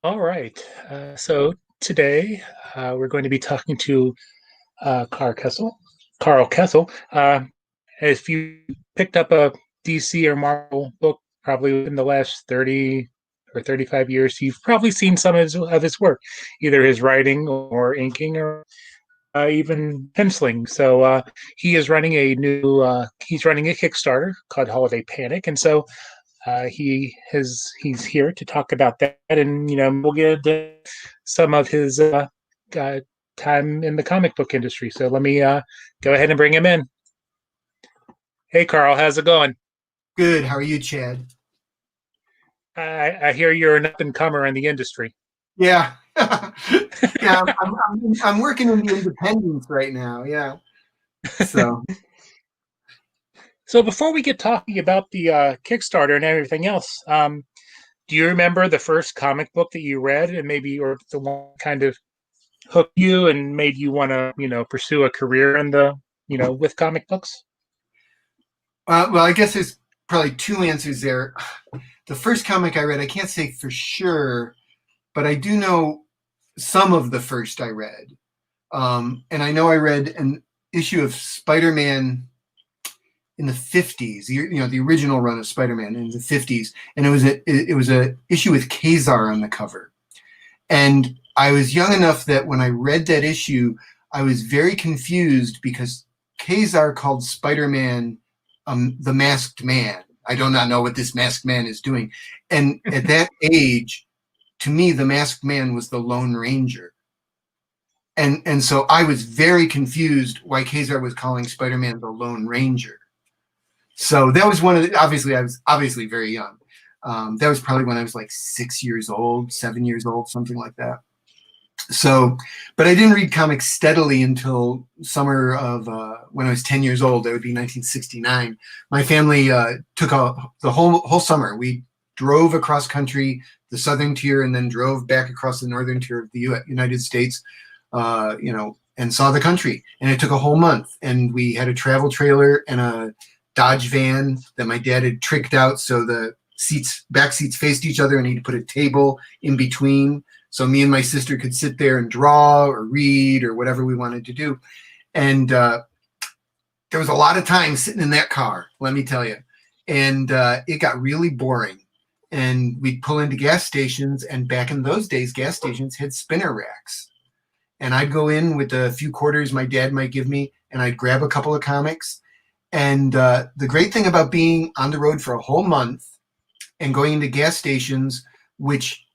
All right. So today we're going to be talking to Karl Kesel. If you picked up a DC or Marvel book probably in the last 30 or 35 years, you've probably seen some of his work, either his writing or inking or even penciling. So he's running a Kickstarter called Holiday Panic. And so he's here to talk about that, and we'll get into some of his uh, time in the comic book industry. So let me go ahead and bring him in. Hey, Karl, how's it going? Good. How are you, Chad? I hear you're an up and comer in the industry. Yeah. Yeah, I'm working in the independents right now. Yeah. So, So before we get talking about the Kickstarter and everything else, do you remember the first comic book that you read, and maybe or the one kind of hooked you and made you want to pursue a career in the with comic books? well, I guess there's probably two answers there. The first comic I read, I can't say for sure, but I do know some of the first I read. And I know I read an issue of Spider-Man in the 50s, the original run of Spider-Man in the 50s. And it was a issue with Kazar on the cover. And I was young enough that when I read that issue, I was very confused because Kazar called Spider-Man the Masked Man. I do not know what this Masked Man is doing. And at that age, to me, the Masked Man was the Lone Ranger. And so I was very confused why Kazar was calling Spider-Man the Lone Ranger. So that was one of the, obviously, I was obviously very young. That was probably when I was like 6 years old, 7 years old, something like that. So, but I didn't read comics steadily until summer of when I was 10 years old. That would be 1969. My family took the whole summer. We drove across country, the southern tier, and then drove back across the northern tier of the United States, and saw the country. And it took a whole month. And we had a travel trailer and a Dodge van that my dad had tricked out so the back seats faced each other, and he'd put a table in between so me and my sister could sit there and draw or read or whatever we wanted to do. And there was a lot of time sitting in that car, let me tell you. And it got really boring. And we'd pull into gas stations, and back in those days, gas stations had spinner racks. And I'd go in with a few quarters my dad might give me, and I'd grab a couple of comics. And the great thing about being on the road for a whole month and going into gas stations, which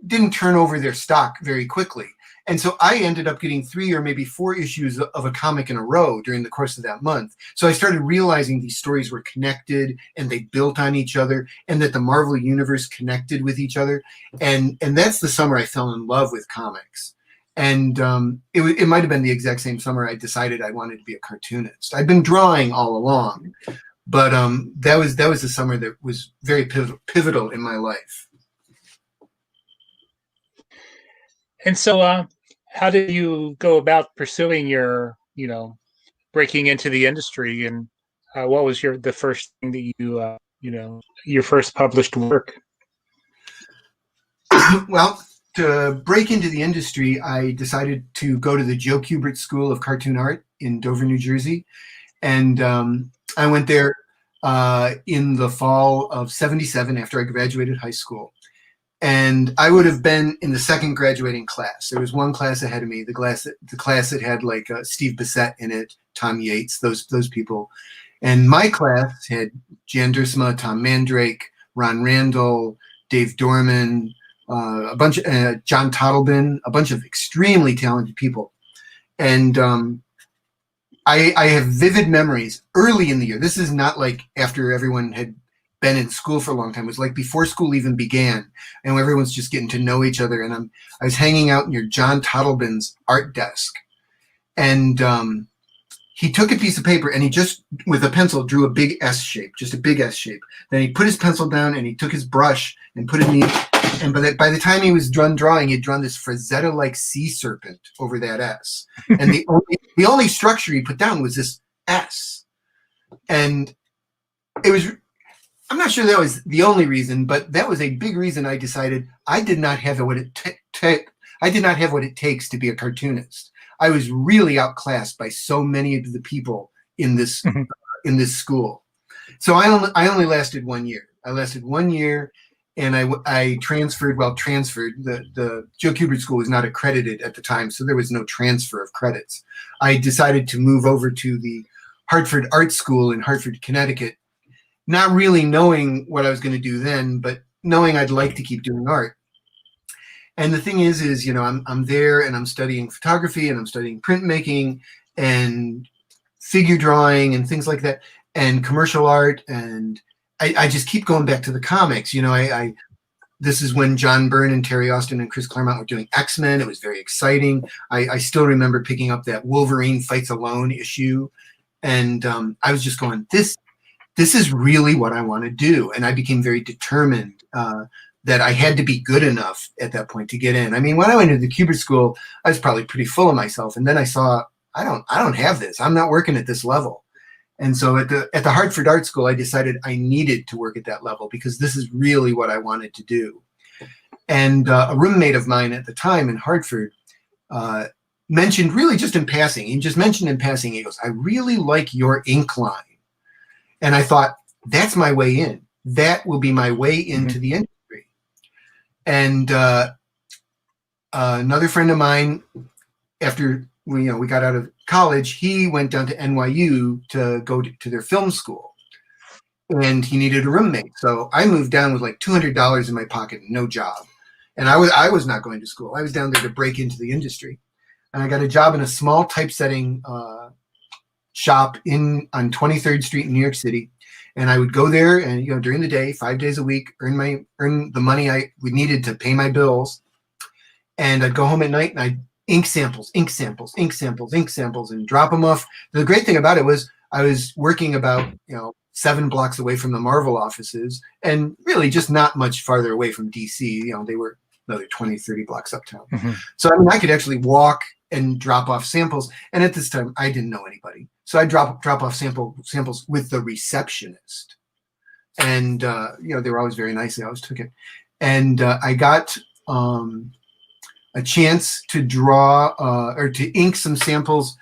didn't turn over their stock very quickly. And so I ended up getting 3 or maybe 4 issues of a comic in a row during the course of that month. So I started realizing these stories were connected and they built on each other, and that the Marvel universe connected with each other. And that's the summer I fell in love with comics. And it might have been the exact same summer I decided I wanted to be a cartoonist. I'd been drawing all along, but that was the summer that was very pivotal in my life. And so, how did you go about pursuing your, breaking into the industry? And what was the first thing that your first published work? Well, to break into the industry, I decided to go to the Joe Kubert School of Cartoon Art in Dover, New Jersey. And I went there in the fall of '77 after I graduated high school. And I would have been in the second graduating class. There was one class ahead of me, the class that had like Steve Bissette in it, Tom Yates, those people. And my class had Jan Duursema, Tom Mandrake, Ron Randall, Dave Dorman, a bunch of John Tottleben, a bunch of extremely talented people. And I have vivid memories early in the year. This is not like after everyone had been in school for a long time. It was like before school even began, and everyone's just getting to know each other. And I was hanging out near John Tottleben's art desk, and he took a piece of paper and he just, with a pencil, drew a big S shape, just a big S shape. Then he put his pencil down and he took his brush and put it in and by the time he was done drawing, he'd drawn this Frazetta-like sea serpent over that S. And the only structure he put down was this S. And it was I'm not sure that was the only reason, but that was a big reason I decided I did not have what I did not have what it takes to be a cartoonist. I was really outclassed by so many of the people in this Mhm. in this school. So I only lasted 1 year. I lasted 1 year, and I transferred. Well, transferred. The Joe Kubert School was not accredited at the time, so there was no transfer of credits. I decided to move over to the Hartford Art School in Hartford, Connecticut, not really knowing what I was going to do then, but knowing I'd like to keep doing art. And the thing is, you know, I'm there and I'm studying photography and I'm studying printmaking and figure drawing and things like that, and commercial art. And I just keep going back to the comics. You know, this is when John Byrne and Terry Austin and Chris Claremont were doing X-Men. It was very exciting. I still remember picking up that Wolverine Fights Alone issue. And I was just going, this is really what I want to do. And I became very determined that I had to be good enough at that point to get in. I mean, when I went to the Kubert School, I was probably pretty full of myself. And then I saw, I don't have this. I'm not working at this level. And so at the Hartford Art School, I decided I needed to work at that level because this is really what I wanted to do. And a roommate of mine at the time in Hartford mentioned, really just in passing, he just mentioned in passing, he goes, I really like your ink line. And I thought, that's my way in. That will be my way into the industry. And another friend of mine, after we got out of college, he went down to NYU to go to their film school, and he needed a roommate. So I moved down with like $200 in my pocket, and no job. And I was not going to school. I was down there to break into the industry, and I got a job in a small typesetting shop on 23rd Street in New York City. And I would go there and, you know, during the day, 5 days a week, earn the money I would needed to pay my bills. And I'd go home at night and I'd ink samples, and drop them off. The great thing about it was I was working about, 7 blocks away from the Marvel offices, and really just not much farther away from DC. You know, they were another 20, 30 blocks uptown. Mm-hmm. So I mean, I could actually walk and drop off samples. And at this time, I didn't know anybody. So I drop off samples with the receptionist. And, they were always very nice. They always took it. And I got a chance to draw or to ink some samples,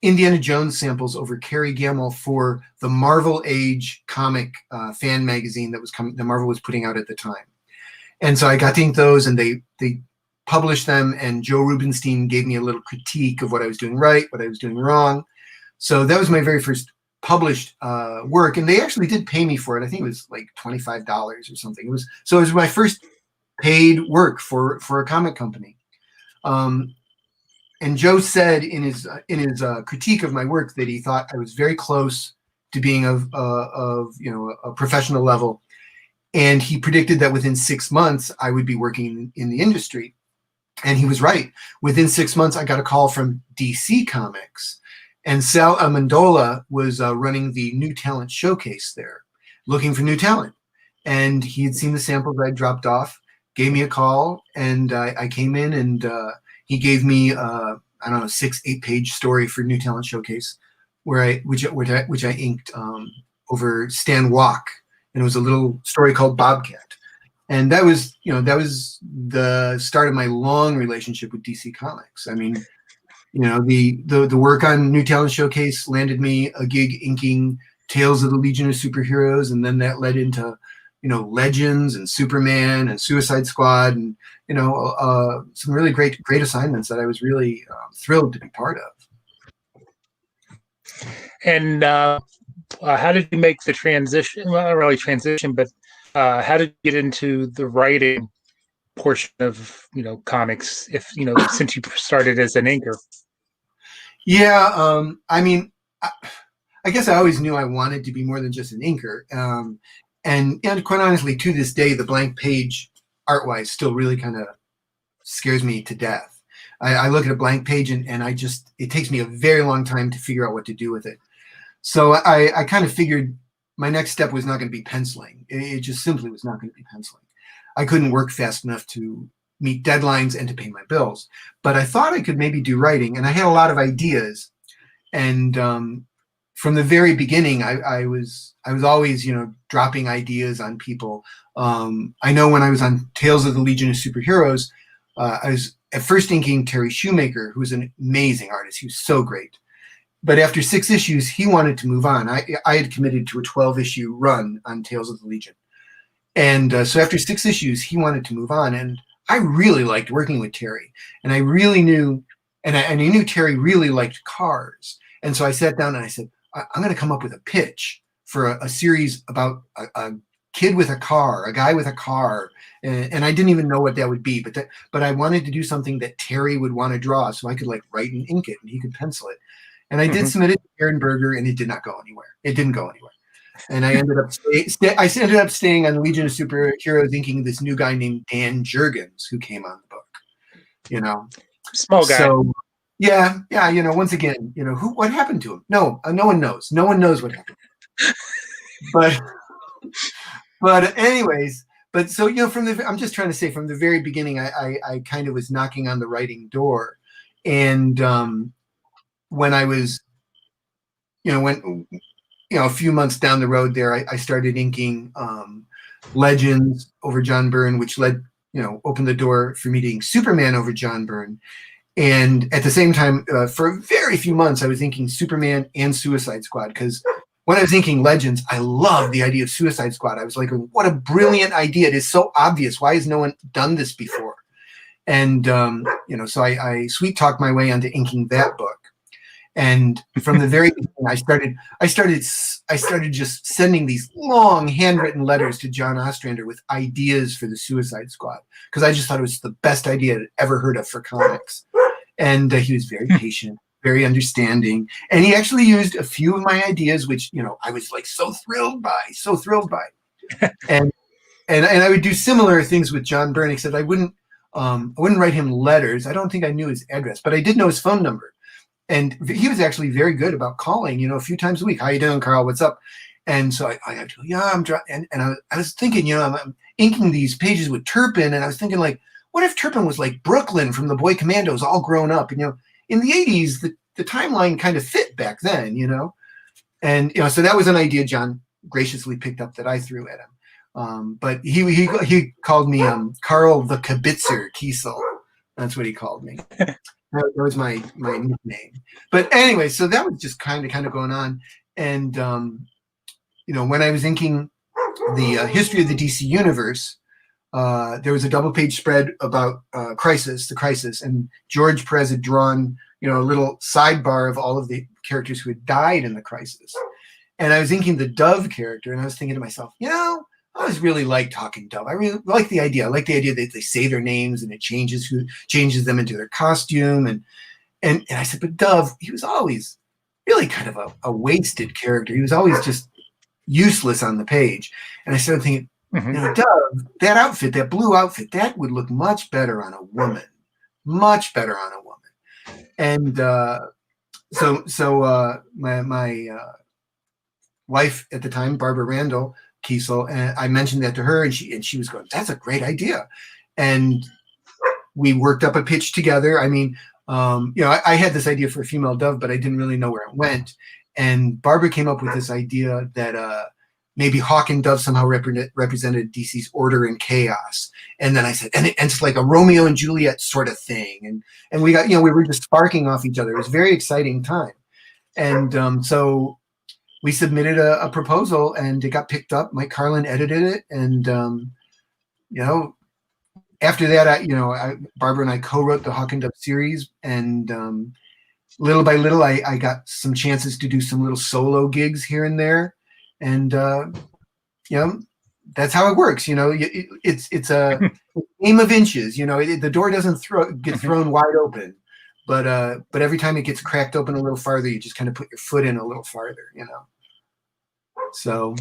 Indiana Jones samples over Carrie Gamble for the Marvel Age comic fan magazine that Marvel was putting out at the time. And so I got to ink those, and they published them, and Joe Rubenstein gave me a little critique of what I was doing right, what I was doing wrong. So that was my very first published work, and they actually did pay me for it. I think it was like $25 or something. It was my first paid work for a comic company. And Joe said in his critique of my work that he thought I was very close to being of a professional level, and he predicted that within 6 months I would be working in the industry. And he was right. Within 6 months, I got a call from DC Comics, and Sal Amendola was running the New Talent Showcase there, looking for new talent. And he had seen the samples I dropped off, gave me a call, and I came in, and he gave me a 6-8 page story for New Talent Showcase, which I inked over Stan Walk, and it was a little story called Bobcat. And that was the start of my long relationship with DC Comics. I mean, the work on New Talent Showcase landed me a gig inking Tales of the Legion of Superheroes, and then that led into, Legends and Superman and Suicide Squad, and some really great assignments that I was really thrilled to be part of. And how did you make the transition? Well, not really transition, but how did you get into the writing portion of comics? If since you started as an inker. Yeah, I mean, I guess I always knew I wanted to be more than just an inker, and quite honestly, to this day, the blank page art-wise still really kind of scares me to death. I look at a blank page and it takes me a very long time to figure out what to do with it. So I kind of figured my next step was not going to be penciling. It just simply was not going to be penciling. I couldn't work fast enough to meet deadlines and to pay my bills. But I thought I could maybe do writing, and I had a lot of ideas. And from the very beginning, I was always, dropping ideas on people. I know when I was on Tales of the Legion of Superheroes, I was at first inking Terry Shoemaker, who was an amazing artist. He was so great. But after 6 issues, he wanted to move on. I had committed to a 12-issue run on Tales of the Legion. And so after 6 issues, he wanted to move on. And I really liked working with Terry. And I really knew, and I knew Terry really liked cars. And so I sat down and I said, I'm going to come up with a pitch for a series about a kid with a car, a guy with a car. And I didn't even know what that would be. But I wanted to do something that Terry would want to draw so I could like write and ink it and he could pencil it. And I did submit it to Aaron Berger, and it did not go anywhere. It didn't go anywhere. And I ended up staying on Legion of Superheroes, inking this new guy named Dan Jurgens, who came on the book. Small guy. So yeah. Once again, what happened to him? No one knows. No one knows what happened. But anyways, so I'm just trying to say from the very beginning, I kind of was knocking on the writing door, and when I was, a few months down the road there, I started inking Legends over John Byrne, which opened the door for me to ink Superman over John Byrne. And at the same time, for a very few months, I was inking Superman and Suicide Squad, because when I was inking Legends, I loved the idea of Suicide Squad. I was like, what a brilliant idea. It is so obvious. Why has no one done this before? And, so I sweet talked my way onto inking that book. And from the very beginning, I started just sending these long handwritten letters to John Ostrander with ideas for the Suicide Squad, because I just thought it was the best idea I'd ever heard of for comics. And he was very patient, very understanding, and he actually used a few of my ideas, which I was like so thrilled by. And I would do similar things with John Byrne, except I wouldn't write him letters. I don't think I knew his address, but I did know his phone number. And he was actually very good about calling, a few times a week. How you doing, Karl? What's up? And so I had to go, yeah, I'm and I was thinking, I'm inking these pages with Turpin, and I was thinking, like, what if Turpin was like Brooklyn from the Boy Commandos, all grown up? And in the 80s, the timeline kind of fit back then, And so that was an idea John graciously picked up that I threw at him. But he called me Karl the Kibitzer Kesel. That's what he called me. That was my nickname. But anyway, so that was just kind of going on. And, when I was inking the history of the DC Universe, there was a double-page spread about the Crisis, and George Perez had drawn, a little sidebar of all of the characters who had died in the Crisis. And I was inking the Dove character, and I was thinking to myself, I always really like Talking Dove. I really like the idea. I like the idea that they say their names and it changes them into their costume. And I said, but Dove, he was always really kind of a wasted character. He was always just useless on the page. And I started thinking, Dove, that outfit, that blue outfit, that would look much better on a woman. Much better on a woman. And so my wife at the time, Barbara Randall Kesel, and I mentioned that to her, and she was going, that's a great idea. And we worked up a pitch together. I mean, I had this idea for a female Dove, but I didn't really know where it went. And Barbara came up with this idea that maybe Hawk and Dove somehow represented DC's order and chaos. And then I said, and it's like a Romeo and Juliet sort of thing. And we got, we were just sparking off each other. It was a very exciting time. And so we submitted a proposal, and it got picked up. Mike Carlin edited it, and after that, Barbara and I co-wrote the Hawk and Dove series, and little by little, I got some chances to do some little solo gigs here and there, and that's how it works. It's a game of inches. The door doesn't get thrown wide open, but every time it gets cracked open a little farther, you just kind of put your foot in a little farther. So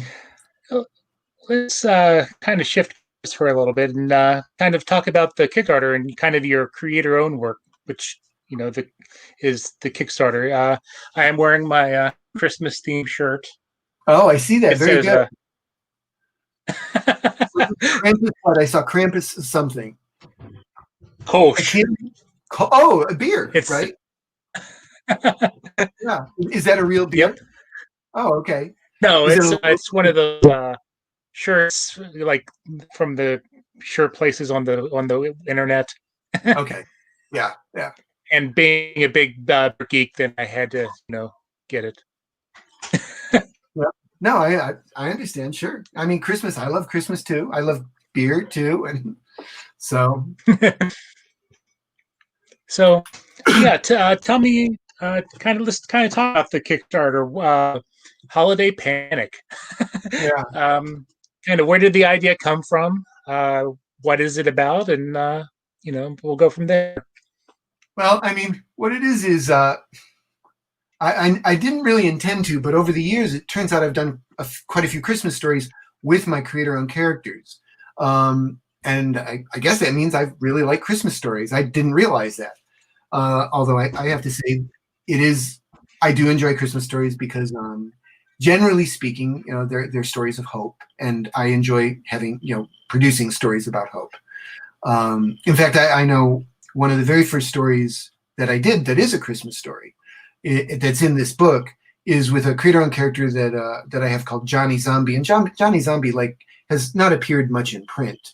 let's kind of shift for a little bit and kind of talk about the Kickstarter and kind of your creator-owned work, which is the Kickstarter. I am wearing my Christmas themed shirt. Oh, I see that. Very good. Krampus, I saw Krampus something. Oh, a beer, it's right? Yeah. Is that a real beer? Yep. Oh, okay. No, Is it a it's one of those shirts like from the shirt places on the internet. okay? Yeah, yeah. And being a big geek, then I had to get it. Yeah. No, I understand. Sure. I mean, Christmas. I love Christmas too. I love beer too, and so So, yeah, tell me, let's kind of talk about the Kickstarter, Holiday Panic. yeah. Kind of where did the idea come from? What is it about? And we'll go from there. Well, I mean, what it is I didn't really intend to, but over the years, it turns out I've done quite a few Christmas stories with my creator-owned characters. And I guess that means I really like Christmas stories. I didn't realize that. Although I have to say, I do enjoy Christmas stories because, generally speaking, they're stories of hope, and I enjoy producing stories about hope. In fact, I know one of the very first stories that I did that is a Christmas story that's in this book is with a creator-owned character that I have called Johnny Zombie, and Johnny Zombie has not appeared much in print.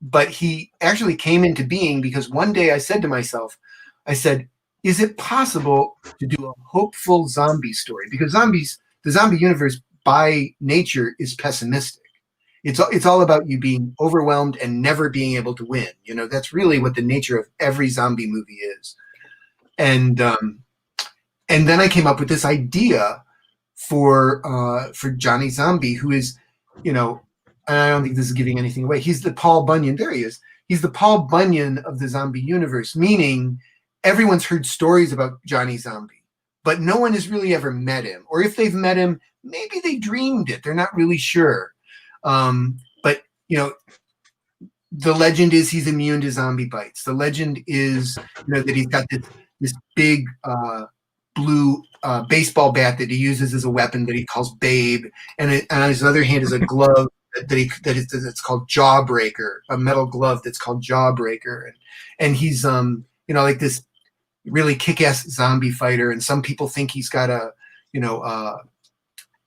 But he actually came into being because one day I said to myself, is it possible to do a hopeful zombie story? Because the zombie universe by nature is pessimistic. It's all about you being overwhelmed and never being able to win. That's really what the nature of every zombie movie is. And then I came up with this idea for Johnny Zombie, who is, and I don't think this is giving anything away. He's the Paul Bunyan. There he is. He's the Paul Bunyan of the zombie universe, meaning everyone's heard stories about Johnny Zombie, but no one has really ever met him. Or if they've met him, maybe they dreamed it. They're not really sure. But, the legend is he's immune to zombie bites. The legend is, that he's got this big blue baseball bat that he uses as a weapon that he calls Babe. And on his other hand is a glove that's called Jawbreaker, a metal glove that's called Jawbreaker, and he's like this really kick-ass zombie fighter. And some people think he's got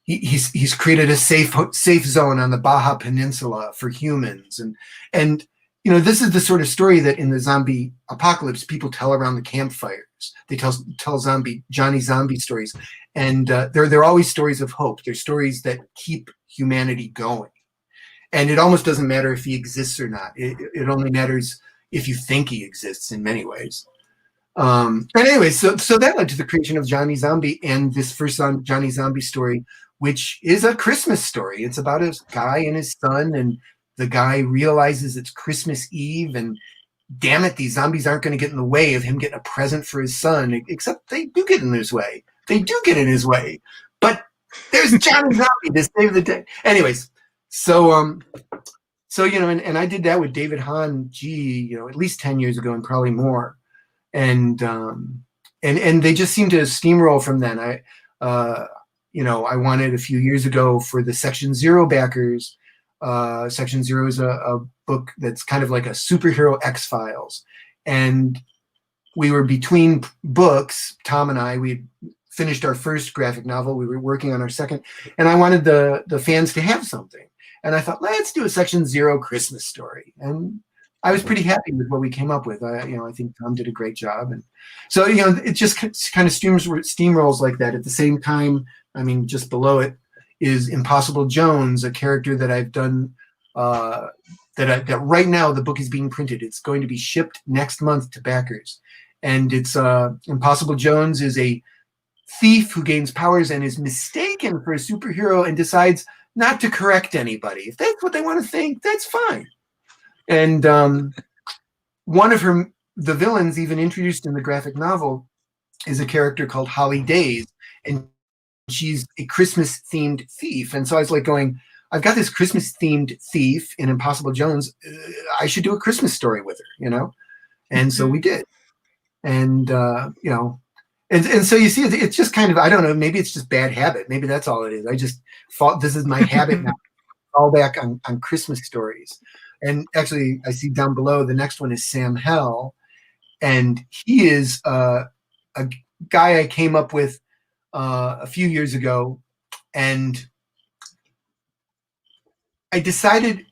he's created a safe zone on the Baja Peninsula for humans, and this is the sort of story that in the zombie apocalypse people tell around the campfires. They tell Johnny Zombie stories, and they're always stories of hope. They're stories that keep humanity going. And it almost doesn't matter if he exists or not. It only matters if you think he exists in many ways. And anyway, so that led to the creation of Johnny Zombie and this first Johnny Zombie story, which is a Christmas story. It's about a guy and his son, and the guy realizes it's Christmas Eve, and damn it, these zombies aren't going to get in the way of him getting a present for his son, except they do get in his way. They do get in his way. But there's Johnny Zombie to save the day. Anyways, so and I did that with David Hahn, at least 10 years ago and probably more. And they just seem to steamroll from then. I wanted a few years ago for the Section Zero backers. Section Zero is a book that's kind of like a superhero X-Files. And we were between books, Tom and I, we finished our first graphic novel. We were working on our second, and I wanted the fans to have something. And I thought, let's do a Section Zero Christmas story. And I was pretty happy with what we came up with. I think Tom did a great job. And so, it just kind of steamrolls like that. At the same time, just below it is Impossible Jones, a character that I've done, that right now the book is being printed. It's going to be shipped next month to backers. And it's Impossible Jones is a thief who gains powers and is mistaken for a superhero and decides not to correct anybody. If that's what they want to think, that's fine. And one of the villains even introduced in the graphic novel is a character called Holly Days, and she's a Christmas-themed thief. And so I was like going, I've got this Christmas-themed thief in Impossible Jones. I should do a Christmas story with her, And so we did. And, and so you see, it's just kind of, I don't know, maybe it's just bad habit. Maybe that's all it is. I just this is my habit now. Fall back on Christmas stories. And actually, I see down below, the next one is Sam Hell. And he is a guy I came up with a few years ago, and I decided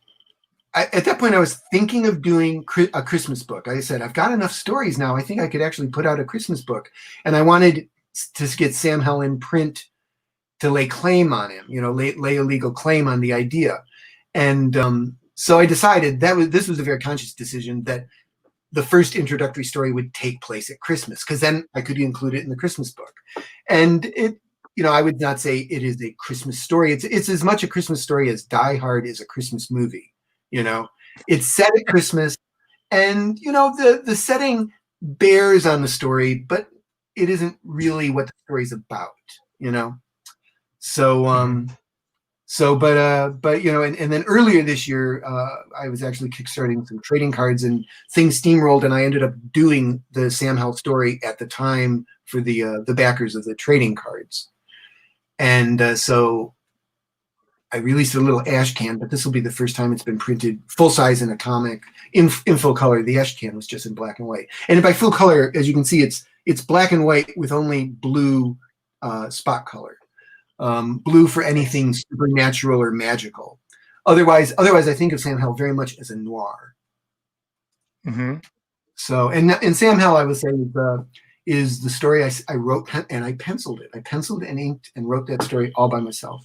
at that point I was thinking of doing a Christmas book. I said, I've got enough stories now. I think I could actually put out a Christmas book. And I wanted to get Sam Hell in print to lay claim on him, lay a legal claim on the idea. And so I decided this was a very conscious decision, that the first introductory story would take place at Christmas, because then I could include it in the Christmas book. And I would not say it is a Christmas story. It's as much a Christmas story as Die Hard is a Christmas movie. It's set at Christmas, and the setting bears on the story, but it isn't really what the story's about. And then earlier this year, I was actually kickstarting some trading cards, and things steamrolled, and I ended up doing the Sam Hell story at the time for the backers of the trading cards. And so I released a little ash can, but this will be the first time it's been printed full size in a comic in full color. The ash can was just in black and white. And by full color, as you can see, it's black and white with only blue spot color. Blue for anything supernatural or magical. Otherwise, I think of Sam Hell very much as a noir. Mm-hmm. So, and Sam Hell, I would say, is the story I wrote, and I penciled it. I penciled and inked and wrote that story all by myself.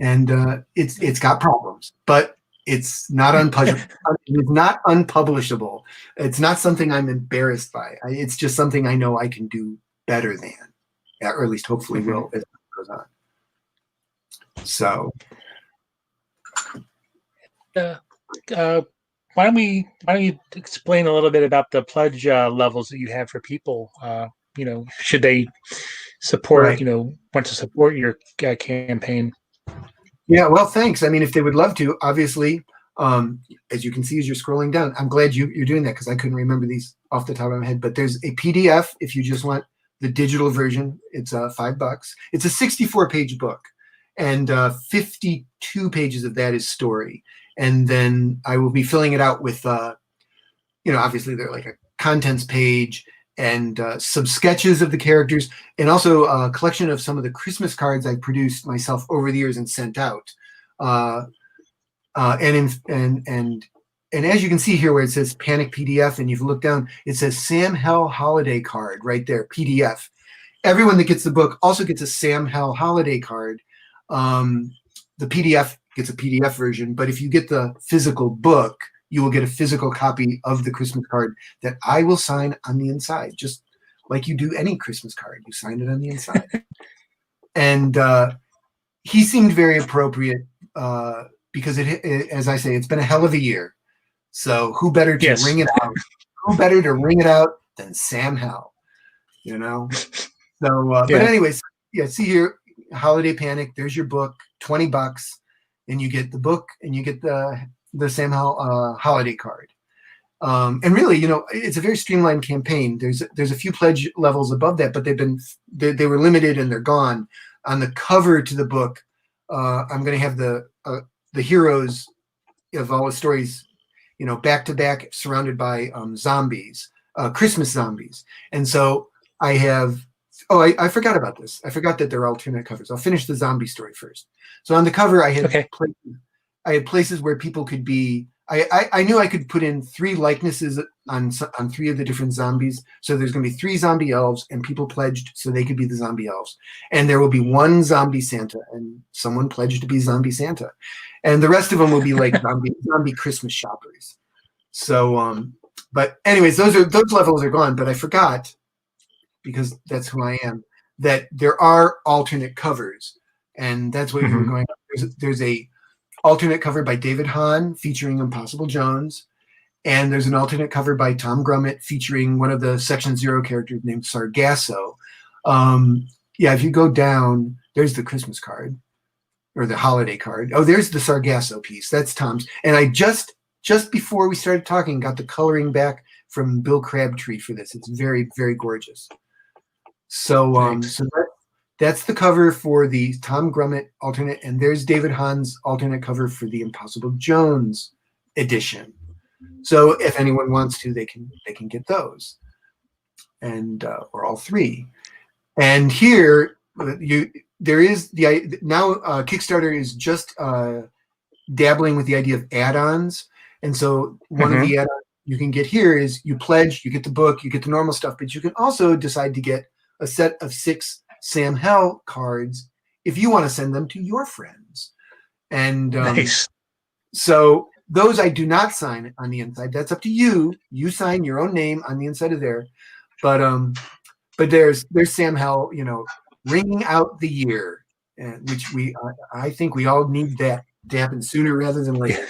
And it's got problems, but it's not it's not unpublishable. It's not something I'm embarrassed by. It's just something I know I can do better than, or at least hopefully will as it goes on. So, why don't you explain a little bit about the pledge levels that you have for people? Should they support, right. Want to support your campaign? Yeah, well, thanks. I mean, if they would love to, obviously, as you can see as you're scrolling down, I'm glad you're doing that, because I couldn't remember these off the top of my head. But there's a PDF if you just want the digital version. It's $5. It's a 64-page book, and 52 pages of that is story. And then I will be filling it out with, obviously they're like a contents page and some sketches of the characters, and also a collection of some of the Christmas cards I produced myself over the years and sent out. And as you can see here, where it says Panic PDF, and you've looked down, it says Sam Hell Holiday Card right there, PDF. Everyone that gets the book also gets a Sam Hell Holiday Card. The PDF gets a PDF version, but if you get the physical book, you will get a physical copy of the Christmas card that I will sign on the inside, just like you do any Christmas card. You sign it on the inside. And he seemed very appropriate because, as I say, it's been a hell of a year. So who better to ring it out? Who better to ring it out than Sam Hell? So, but anyways, see here, Holiday Panic. There's your book, $20, and you get the book, and you get the Sam Hell holiday card. And really, it's a very streamlined campaign. There's a few pledge levels above that, but they were limited and they're gone. On the cover to the book, I'm going to have the heroes of all the stories, back to back, surrounded by zombies, Christmas zombies. And so I have. Oh, I forgot about this. I forgot that they're alternate covers. I'll finish the zombie story first. So on the cover, I had places where people could be. I knew I could put in 3 likenesses on 3 of the different zombies. So there's going to be 3 zombie elves, and people pledged so they could be the zombie elves. And there will be 1 zombie Santa, and someone pledged to be zombie Santa. And the rest of them will be like zombie Christmas shoppers. So, but anyways, those levels are gone. But I forgot, because that's who I am, that there are alternate covers, and that's what we were going on. There's a alternate cover by David Hahn featuring Impossible Jones, and there's an alternate cover by Tom Grummett featuring one of the Section Zero characters named Sargasso. If you go down, there's the Christmas card, or the holiday card. Oh, there's the Sargasso piece. That's Tom's. And I just before we started talking, got the coloring back from Bill Crabtree for this. It's very, very gorgeous. So, that's the cover for the Tom Grummett alternate, and there's David Hahn's alternate cover for the Impossible Jones edition. So if anyone wants to, they can get those, and or all 3. And here there is the now Kickstarter is just dabbling with the idea of add-ons, and so one of the add-ons you can get here is you pledge, you get the book, you get the normal stuff, but you can also decide to get a set of 6 Sam Hell cards if you want to send them to your friends. And Nice. so those I do not sign on the inside. That's up to you. You sign your own name on the inside of there. But there's Sam Hell, ringing out the year, which I think we all need that to happen sooner rather than later.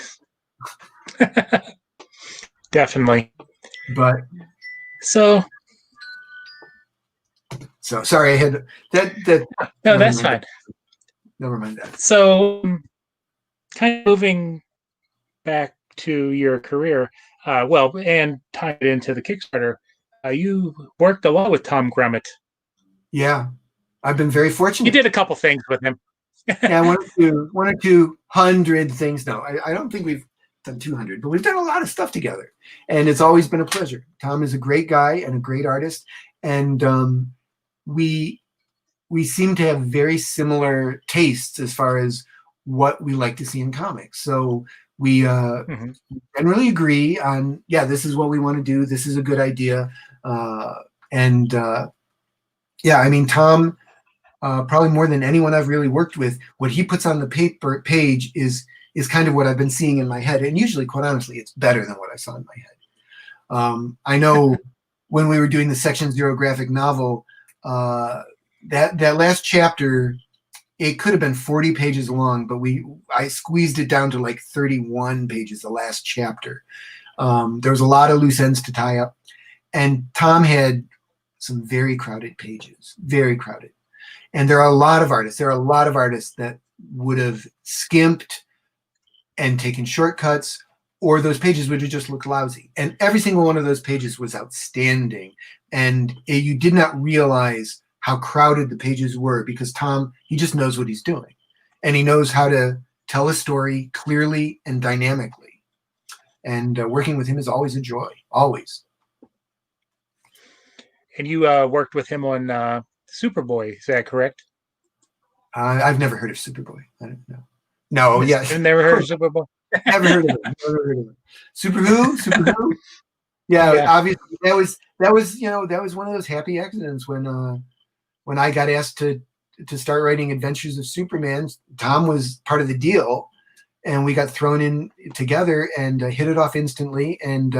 Definitely. But so sorry, I had that. No, that's fine. Never mind that. So, kind of moving back to your career, and tying it into the Kickstarter, you worked a lot with Tom Grummett. Yeah, I've been very fortunate. You did a couple things with him. Yeah, one or two hundred things. No, I don't think we've done 200, but we've done a lot of stuff together, and it's always been a pleasure. Tom is a great guy and a great artist, and we seem to have very similar tastes as far as what we like to see in comics. So we generally agree on, this is what we want to do. This is a good idea. Tom, probably more than anyone I've really worked with, what he puts on the page is kind of what I've been seeing in my head. And usually, quite honestly, it's better than what I saw in my head. I know when we were doing the Section 0 graphic novel, that last chapter, it could have been 40 pages long, but I squeezed it down to like 31 pages, the last chapter. There was a lot of loose ends to tie up. And Tom had some very crowded pages, very crowded. And there are a lot of artists. There are a lot of artists that would have skimped and taken shortcuts, or those pages would have just looked lousy. And every single one of those pages was outstanding. And you did not realize how crowded the pages were, because Tom, he just knows what he's doing. And he knows how to tell a story clearly and dynamically. And working with him is always a joy, always. And you worked with him on Superboy, is that correct? I've never heard of Superboy. I don't know. No, yes. I've never heard of Superboy? Never heard of him. Never heard of him. Super Who? Yeah, obviously that was one of those happy accidents when I got asked to start writing Adventures of Superman. Tom was part of the deal, and we got thrown in together and hit it off instantly. And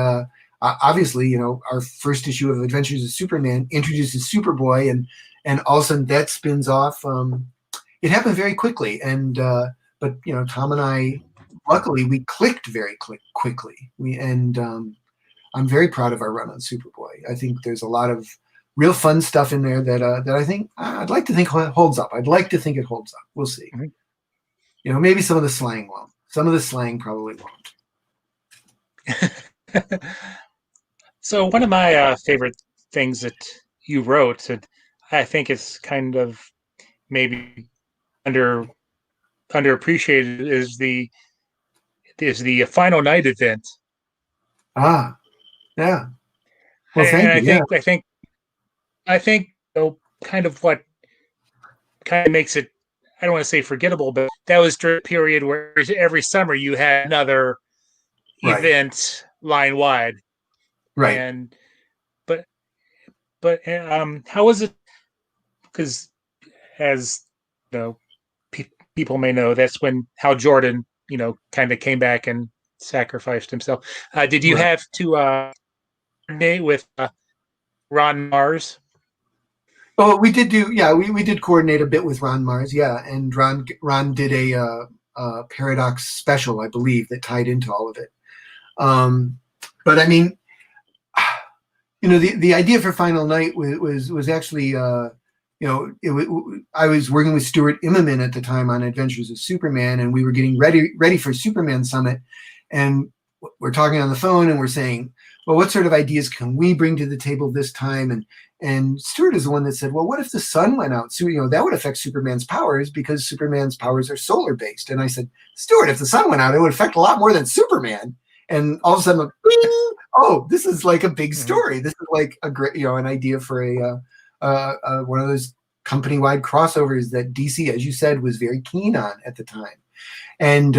obviously, our first issue of Adventures of Superman introduces Superboy, and all of a sudden that spins off. It happened very quickly, and but Tom and I, luckily, we clicked very quickly. I'm very proud of our run on Superboy. I think there's a lot of real fun stuff in there that I think I'd like to think holds up. I'd like to think it holds up. We'll see. Mm-hmm. Maybe some of the slang won't. Some of the slang probably won't. So one of my favorite things that you wrote, and I think it's kind of maybe underappreciated, is the final night event. Yeah. Well, thank you. I think kind of what kind of makes it, I don't want to say forgettable, but that was during a period where every summer you had another event line wide. Right. And but how was it? Because as people may know, that's when Hal Jordan, kind of came back and sacrificed himself. Did you have to coordinate with Ron Mars? Oh, we did we did coordinate a bit with Ron Mars, and Ron did a Paradox special, I believe, that tied into all of it. But I mean, the idea for Final Night was actually, I was working with Stuart Immonen at the time on Adventures of Superman, and we were getting ready for Superman Summit, and we're talking on the phone, and we're saying, well, what sort of ideas can we bring to the table this time? And Stuart is the one that said, well, what if the sun went out? So, that would affect Superman's powers, because Superman's powers are solar based. And I said, Stuart, if the sun went out, it would affect a lot more than Superman. And all of a sudden, I'm like, oh, this is like a big story. This is like a great, an idea for a one of those company-wide crossovers that DC, as you said, was very keen on at the time. And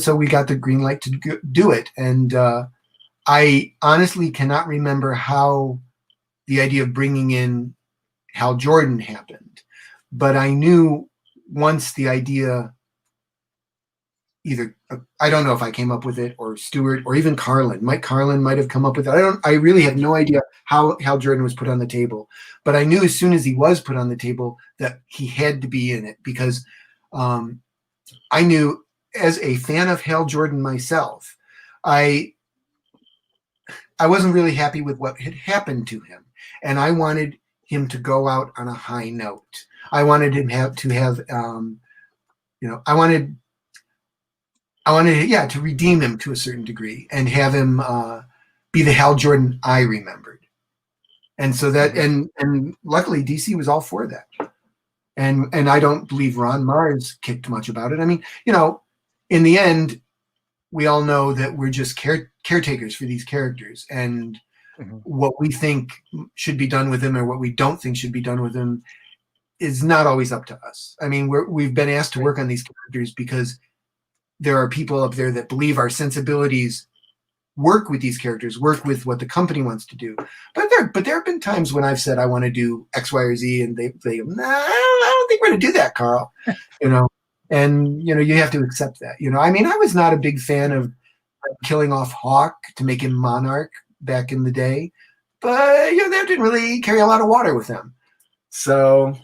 so we got the green light to do it. And I honestly cannot remember how the idea of bringing in Hal Jordan happened, but I knew once the idea, either I don't know if I came up with it or Stewart or even Carlin. Mike Carlin might have come up with it. I really have no idea how Hal Jordan was put on the table, but I knew as soon as he was put on the table that he had to be in it, because I knew, as a fan of Hal Jordan myself, I wasn't really happy with what had happened to him, and I wanted him to go out on a high note. I wanted him to have I wanted to redeem him to a certain degree and have him be the Hal Jordan I remembered. And so that, and luckily DC was all for that. And I don't believe Ron Mars kicked much about it. I mean, in the end, we all know that we're just caretakers for these characters, and what we think should be done with them or what we don't think should be done with them is not always up to us. I mean, we've been asked to work on these characters because there are people up there that believe our sensibilities work with these characters, work with what the company wants to do. But there have been times when I've said I want to do X, Y, or Z, and they go, nah, I don't think we're going to do that, Karl. And you have to accept that. I mean, I was not a big fan of killing off Hawk to make him Monarch back in the day, but that didn't really carry a lot of water with them. So.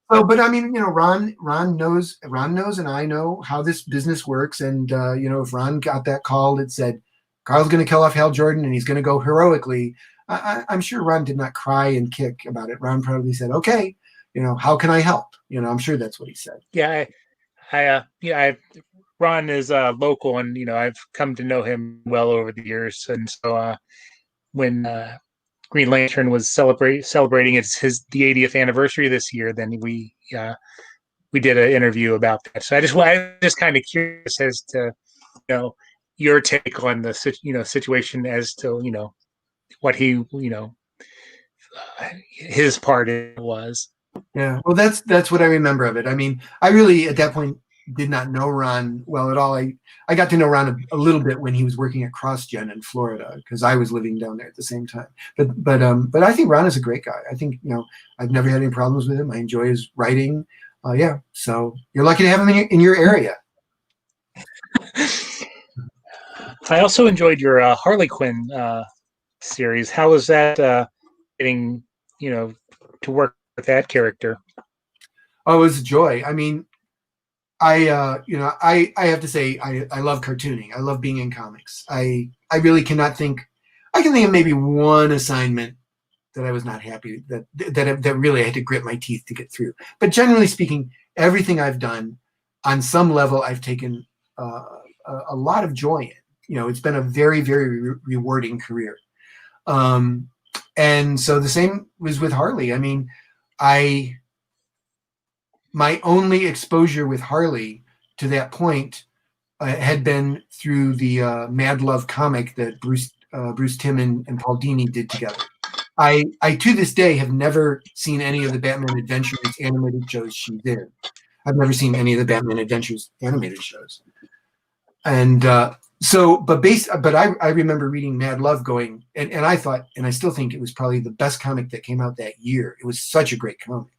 But I mean, Ron knows, and I know how this business works. And if Ron got that call that said Karl's going to kill off Hal Jordan and he's going to go heroically, I'm sure Ron did not cry and kick about it. Ron probably said, "Okay, how can I help?" I'm sure that's what he said. Yeah, Ron is local, and I've come to know him well over the years. And so when Green Lantern was celebrating the 80th anniversary this year, then we did an interview about that. So I just kind of curious as to your take on the situation as to what he his part was. Yeah, well, that's what I remember of it. I mean, I really at that point did not know Ron well at all. I got to know Ron a little bit when he was working at CrossGen in Florida, because I was living down there at the same time. But I think Ron is a great guy. I think I've never had any problems with him. I enjoy his writing. So you're lucky to have him in your area. I also enjoyed your Harley Quinn series. How was that getting to work with that character? Oh, it was a joy. I mean, I have to say I love cartooning. I love being in comics. I really cannot think. I can think of maybe one assignment that I was not happy that really I had to grit my teeth to get through. But generally speaking, everything I've done on some level I've taken a lot of joy in. It's been a very, very rewarding career. And so the same was with Harley. I mean, my only exposure with Harley to that point had been through the Mad Love comic that Bruce Timm and Paul Dini did together. I to this day have never seen any of the Batman Adventures animated shows she did. I've never seen any of the Batman Adventures animated shows. And but I remember reading Mad Love going, and I thought, and I still think it was probably the best comic that came out that year. It was such a great comic.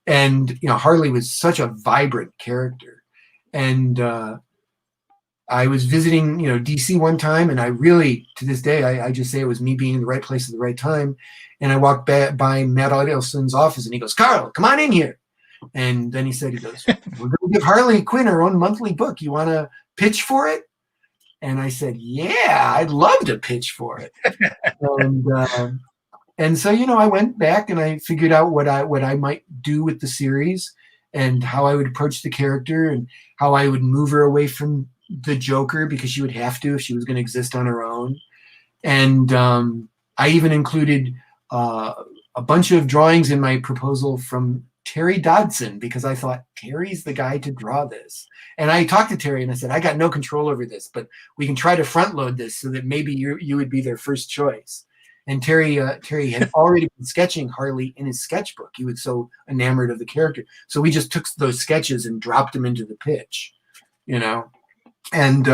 And Harley was such a vibrant character, and I was visiting DC one time, and I really, to this day, I just say it was me being in the right place at the right time. And I walked by Matt Idelson's office, and he goes, "Karl, come on in here." And then he goes, "We're going to give Harley Quinn her own monthly book. You want to pitch for it?" And I said, "Yeah, I'd love to pitch for it." And so, I went back and I figured out what I might do with the series and how I would approach the character and how I would move her away from the Joker, because she would have to if she was going to exist on her own. And I even included a bunch of drawings in my proposal from Terry Dodson, because I thought Terry's the guy to draw this. And I talked to Terry and I said, "I got no control over this, but we can try to front load this so that maybe you would be their first choice." And Terry had already been sketching Harley in his sketchbook. He was so enamored of the character. So we just took those sketches and dropped them into the pitch, you know. And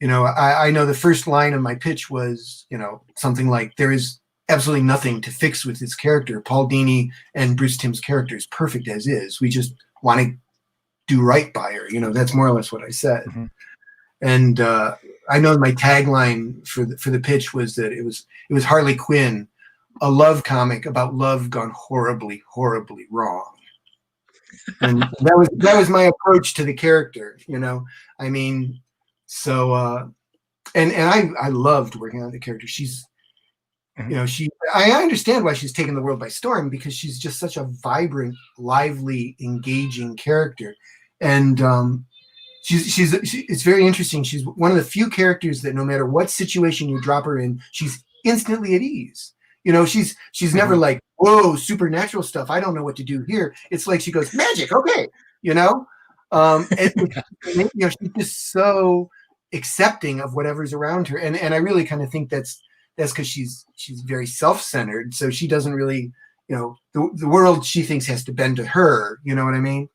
you know, I know the first line of my pitch was, you know, something like, there is absolutely nothing to fix with this character. Paul Dini and Bruce Timm's character is perfect as is. We just want to do right by her. You know, that's more or less what I said. Mm-hmm. And I know my tagline for the pitch was that it was Harley Quinn, a love comic about love gone horribly, horribly wrong. And that was my approach to the character. You know, I mean, so and I loved working on the character. She's, you know, I understand why she's taken the world by storm, because she's just such a vibrant, lively, engaging character. And it's very interesting. She's one of the few characters that no matter what situation you drop her in, she's instantly at ease. You know, she's never like, whoa, supernatural stuff, I don't know what to do here. It's like she goes, magic, okay, you know. You know, she's just so accepting of whatever's around her, and I really kind of think that's because she's very self-centered, so she doesn't really, you know, the world she thinks has to bend to her, you know what I mean?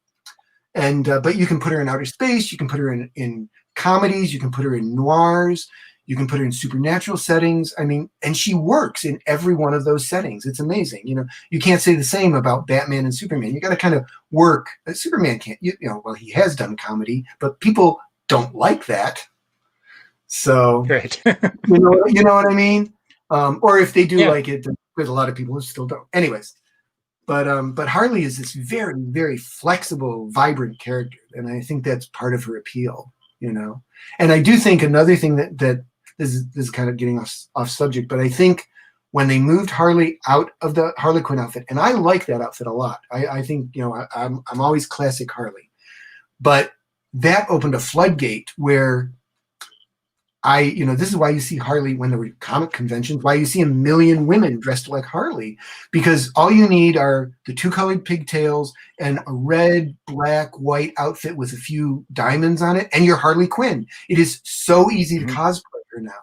And but you can put her in outer space, you can put her in comedies, you can put her in noirs, you can put her in supernatural settings. I mean, and she works in every one of those settings. It's amazing. You know, you can't say the same about Batman and Superman. You got to kind of work. Superman can't, you know, well, he has done comedy, but people don't like that. So, Right. you know what I mean? Or if they do like it, there's a lot of people who still don't. Anyways, but Harley is this very, very flexible, vibrant character, and I think that's part of her appeal. You know, and I do think another thing that this is kind of getting off subject, but I think when they moved Harley out of the Harley Quinn outfit, and I like that outfit a lot. I think, you know, I'm always classic Harley, but that opened a floodgate where you know, this is why you see Harley when there were comic conventions, why you see 1 million women dressed like Harley, because all you need are the 2-colored pigtails and a red, black, white outfit with a few diamonds on it, and you're Harley Quinn. It is so easy to cosplay her now.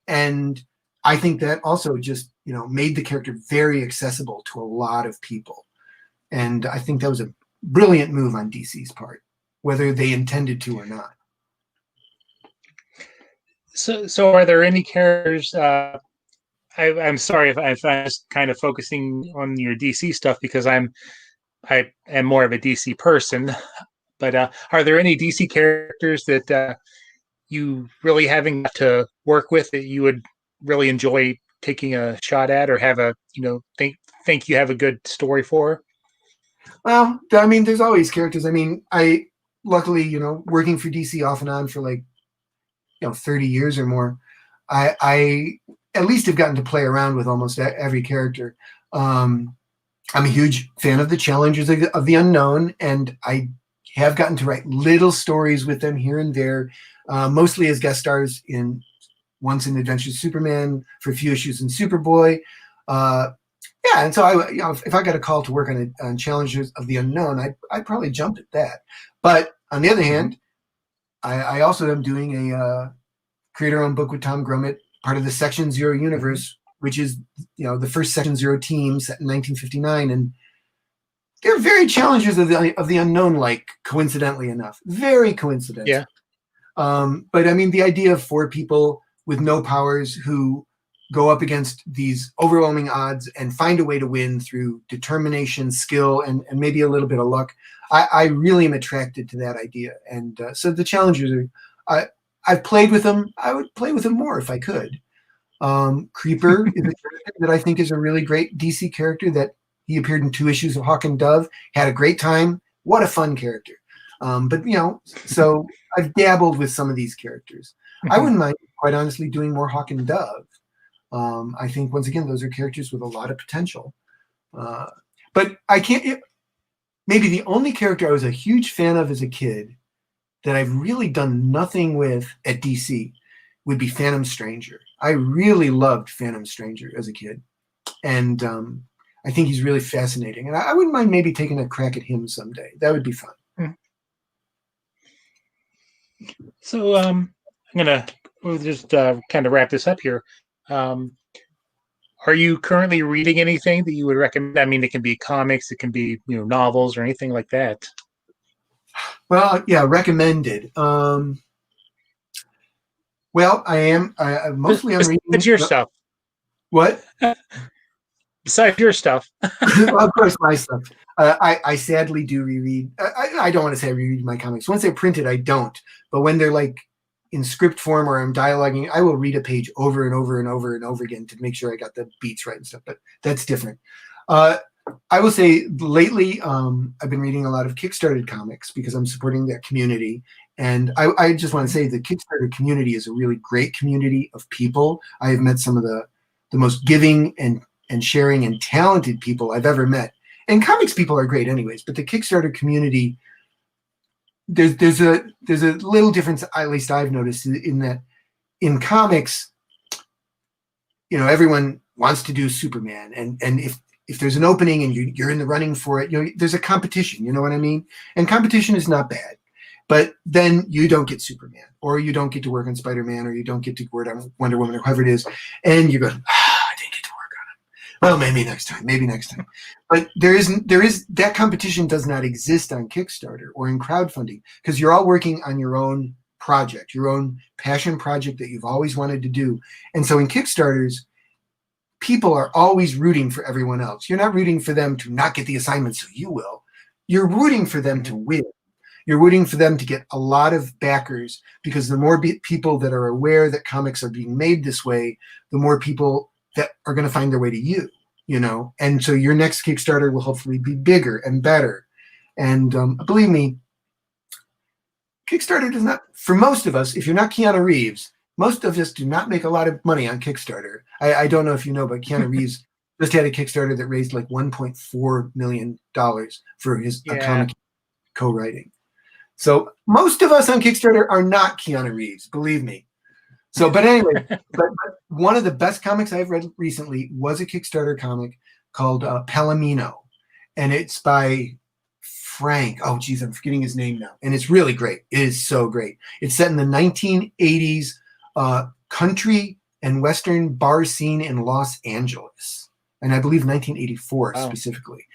And I think that also just, you know, made the character very accessible to a lot of people. And I think that was a brilliant move on DC's part, whether they intended to or not. So are there any characters? I'm sorry if I'm just kind of focusing on your DC stuff because I am more of a DC person. But are there any DC characters that you really having to work with that you would really enjoy taking a shot at, or have a, you know, think you have a good story for? Well, I mean, there's always characters. I mean, I luckily, you know, working for DC off and on for like, you know, 30 years or more, I at least have gotten to play around with almost every character. I'm a huge fan of the Challengers of the Unknown, and I have gotten to write little stories with them here and there, mostly as guest stars once in Adventures of Superman, for a few issues in Superboy. Yeah, and so I, you know, if I got a call to work on Challengers of the Unknown, I'd probably jump at that. But on the other hand, I also am doing a creator-owned book with Tom Grummett, part of the Section Zero universe, which is, you know, the first Section Zero team set in 1959, and they're very Challengers of the Unknown, like, coincidentally enough, very coincidental. Yeah. But I mean, the idea of 4 people with no powers who go up against these overwhelming odds and find a way to win through determination, skill, and maybe a little bit of luck. I really am attracted to that idea. And so the Challengers I've played with them. I would play with them more if I could. Creeper is a character that I think is a really great DC character, that he appeared in 2 issues of Hawk and Dove, had a great time. What a fun character. But, you know, so I've dabbled with some of these characters. I wouldn't mind, quite honestly, doing more Hawk and Dove. I think, once again, those are characters with a lot of potential. But I can't, maybe the only character I was a huge fan of as a kid that I've really done nothing with at DC would be Phantom Stranger. I really loved Phantom Stranger as a kid. And I think he's really fascinating. And I wouldn't mind maybe taking a crack at him someday. That would be fun. So we'll just kind of wrap this up here. Are you currently reading anything that you would recommend? I mean, it can be comics, it can be novels or anything like that. Well, yeah, recommended. Well, mostly I'm Besides reading. your stuff. What? Besides your stuff. Well, of course, my stuff. I sadly do reread. I don't want to say I reread my comics. Once they're printed, I don't. But when they're like in script form or I'm dialoguing, I will read a page over and over and over and over again to make sure I got the beats right and stuff. But that's different. I will say lately, I've been reading a lot of Kickstarter comics because I'm supporting that community. And I just want to say the Kickstarter community is a really great community of people. I have met some of the most giving and sharing and talented people I've ever met. And comics people are great anyways, but the Kickstarter community, there's a little difference, at least I've noticed, in that in comics, everyone wants to do Superman. And if there's an opening and you're in the running for it, there's a competition, you know what I mean? And competition is not bad. But then you don't get Superman, or you don't get to work on Spider-Man, or you don't get to work on Wonder Woman, or whoever it is, and you go, I didn't get to work on it. Well, maybe next time. But there is that competition does not exist on Kickstarter or in crowdfunding because you're all working on your own project, your own passion project that you've always wanted to do. And so in Kickstarters, people are always rooting for everyone else. You're not rooting for them to not get the assignment so you will. You're rooting for them to win. You're rooting for them to get a lot of backers because the more people that are aware that comics are being made this way, the more people that are going to find their way to you, And so your next Kickstarter will hopefully be bigger and better. And believe me, Kickstarter does not, for most of us, if you're not Keanu Reeves, most of us do not make a lot of money on Kickstarter. I don't know if you know, but Keanu Reeves just had a Kickstarter that raised like $1.4 million for his a comic co-writing. So most of us on Kickstarter are not Keanu Reeves, believe me. So, but anyway, but one of the best comics I've read recently was a Kickstarter comic called Palomino, and it's by Frank. Oh, geez, I'm forgetting his name now. And it's really great. It is so great. It's set in the 1980s country and Western bar scene in Los Angeles, and I believe 1984 specifically.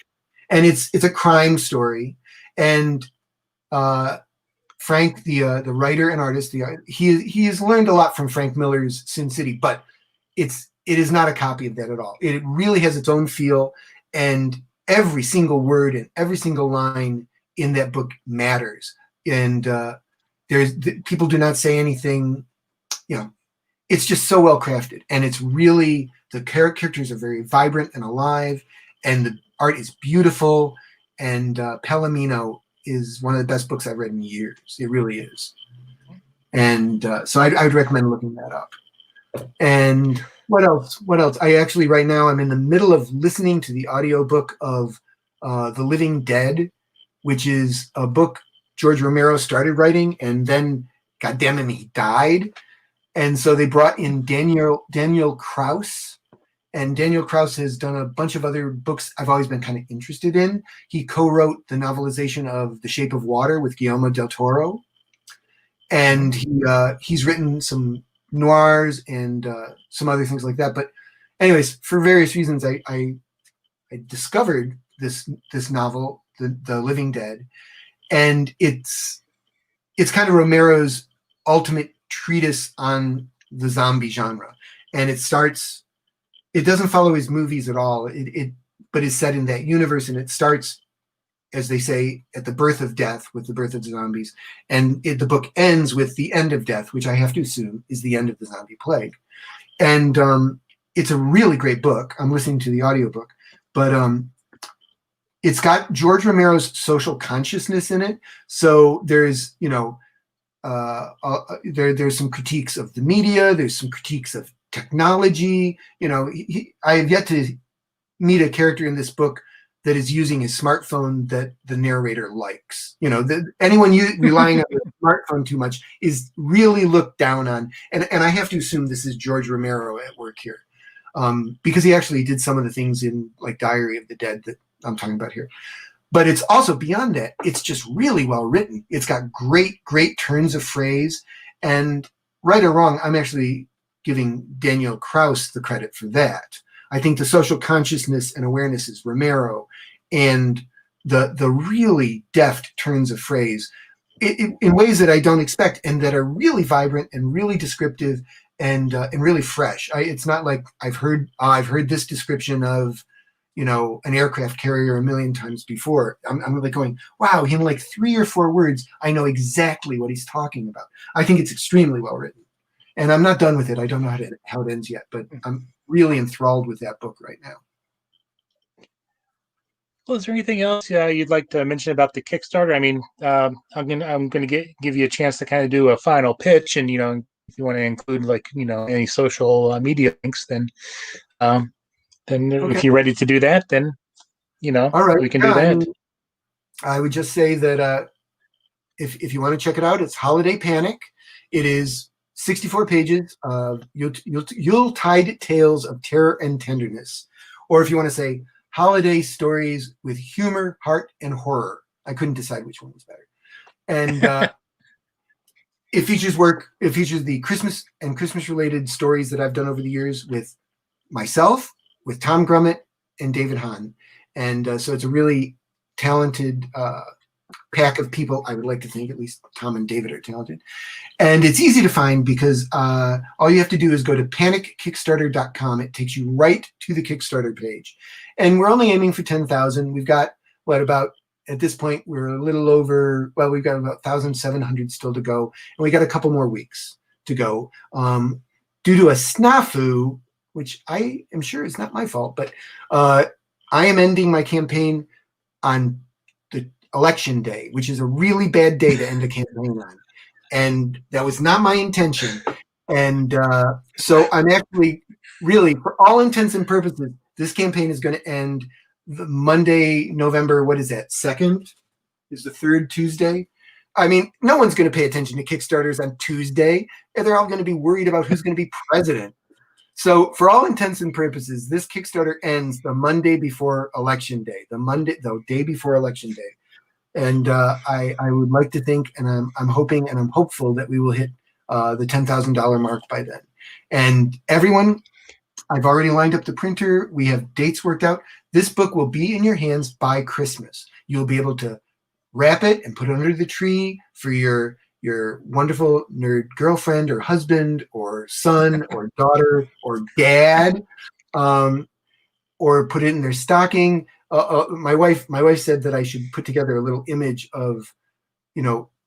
And it's a crime story, and Frank, the writer and artist, he has learned a lot from Frank Miller's Sin City, but it is not a copy of that at all. It really has its own feel, and every single word and every single line in that book matters. And people do not say anything, It's just so well crafted, and it's really the characters are very vibrant and alive, and the art is beautiful. And Palomino is one of the best books I've read in years. It really is. And so I'd recommend looking that up. And what else? I actually, right now, I'm in the middle of listening to the audiobook of The Living Dead, which is a book George Romero started writing, and then, God damn him, he died. And so they brought in Daniel Kraus. And Daniel Kraus has done a bunch of other books I've always been kind of interested in. He co-wrote the novelization of The Shape of Water with Guillermo del Toro. And he's written some noirs and some other things like that. But anyways, for various reasons, I discovered this novel, The Living Dead. And it's kind of Romero's ultimate treatise on the zombie genre. And it doesn't follow his movies at all, but is set in that universe, and it starts, as they say, at the birth of death, with the birth of the zombies, and the book ends with the end of death, which I have to assume is the end of the zombie plague. And it's a really great book. I'm listening to the audiobook, but it's got George Romero's social consciousness in it. So there's, there's some critiques of the media, there's some critiques of technology. I have yet to meet a character in this book that is using his smartphone that the narrator likes. Anyone relying on the smartphone too much is really looked down on. And I have to assume this is George Romero at work here, because he actually did some of the things in like Diary of the Dead that I'm talking about here. But it's also beyond that. It's just really well written. It's got great turns of phrase. And right or wrong, I'm actually giving Daniel Kraus the credit for that. I think the social consciousness and awareness is Romero, and the really deft turns of phrase in ways that I don't expect, and that are really vibrant and really descriptive and really fresh. It's not like I've heard this description of, you know, an aircraft carrier a million times before. I'm really going, wow, in like 3 or 4 words, I know exactly what he's talking about. I think it's extremely well written, and I'm not done with it. I don't know how it ends yet, but I'm really enthralled with that book right now. Well, is there anything else you'd like to mention about the Kickstarter? I mean, I'm gonna give you a chance to kind of do a final pitch, and if you want to include like any social media links, then Okay. if you're ready to do that, then All right. we can do that. I mean, I would just say that if you want to check it out, it's Holiday Panic. It is 64 pages of Yuletide tales of terror and tenderness, or if you want to say holiday stories with humor, heart, and horror. I couldn't decide which one was better. And it features the Christmas and Christmas-related stories that I've done over the years with myself, with Tom Grummett, and David Hahn. And so it's a really talented pack of people. I would like to think at least Tom and David are talented. And it's easy to find because all you have to do is go to panickickstarter.com. It takes you right to the Kickstarter page. And we're only aiming for 10,000. We've got, at this point, we're a little over, we've got about 1,700 still to go. And we got a couple more weeks to go. Due to a snafu, which I am sure is not my fault, but I am ending my campaign on the election day, which is a really bad day to end a campaign on. And that was not my intention. And so I'm actually really, for all intents and purposes, this campaign is going to end the Monday, November, 2nd? Is the 3rd Tuesday? I mean, no one's going to pay attention to Kickstarters on Tuesday. And they're all going to be worried about who's going to be president. So for all intents and purposes, this Kickstarter ends the Monday before Election Day, the day before Election Day. And I would like to think, and I'm hoping and I'm hopeful that we will hit the $10,000 mark by then. And everyone, I've already lined up the printer. We have dates worked out. This book will be in your hands by Christmas. You'll be able to wrap it and put it under the tree for your wonderful nerd girlfriend or husband or son or daughter or dad, or put it in their stocking. My wife said that I should put together a little image of,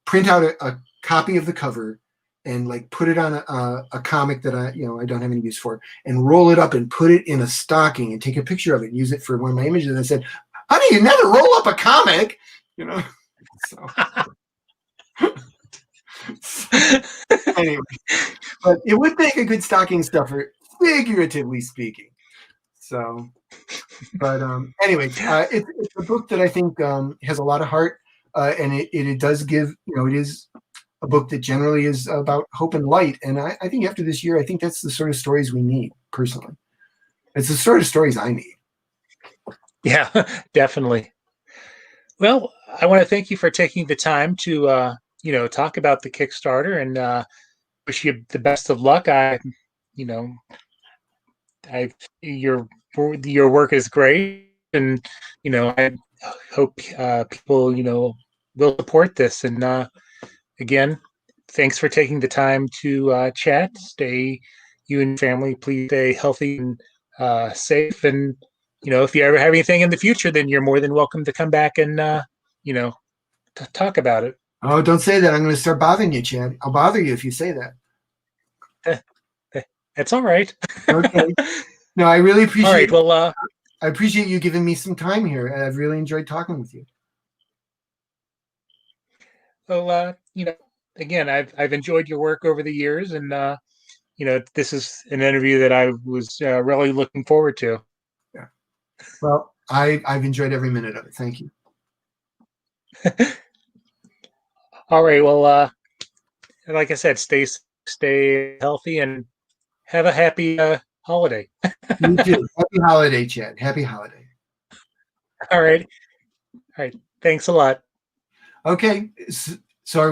print out a copy of the cover and like put it on a comic that I don't have any use for, and roll it up and put it in a stocking and take a picture of it and use it for one of my images. And I said, honey, you never roll up a comic, so. Anyway, but it would make a good stocking stuffer, figuratively speaking. So, but anyway, it's a book that I think has a lot of heart, and it does give, it is a book that generally is about hope and light. And I think after this year, I think that's the sort of stories we need, personally. It's the sort of stories I need. Yeah, definitely. Well, I want to thank you for taking the time to, talk about the Kickstarter, and wish you the best of luck. Your work is great, and I hope people will support this. And again, thanks for taking the time to chat. You and family, please stay healthy and safe. And if you ever have anything in the future, then you're more than welcome to come back and talk about it. Oh, don't say that. I'm going to start bothering you, Chad. I'll bother you if you say that. That's all right. Okay. No, I really appreciate. All right. Well, I appreciate you giving me some time here. I've really enjoyed talking with you. Well, again, I've enjoyed your work over the years, and this is an interview that I was really looking forward to. Yeah. Well, I've enjoyed every minute of it. Thank you. All right. Well, like I said, stay healthy and have a happy holiday. You too. Happy holiday, Chad. Happy holiday. All right. Thanks a lot. Okay. So are we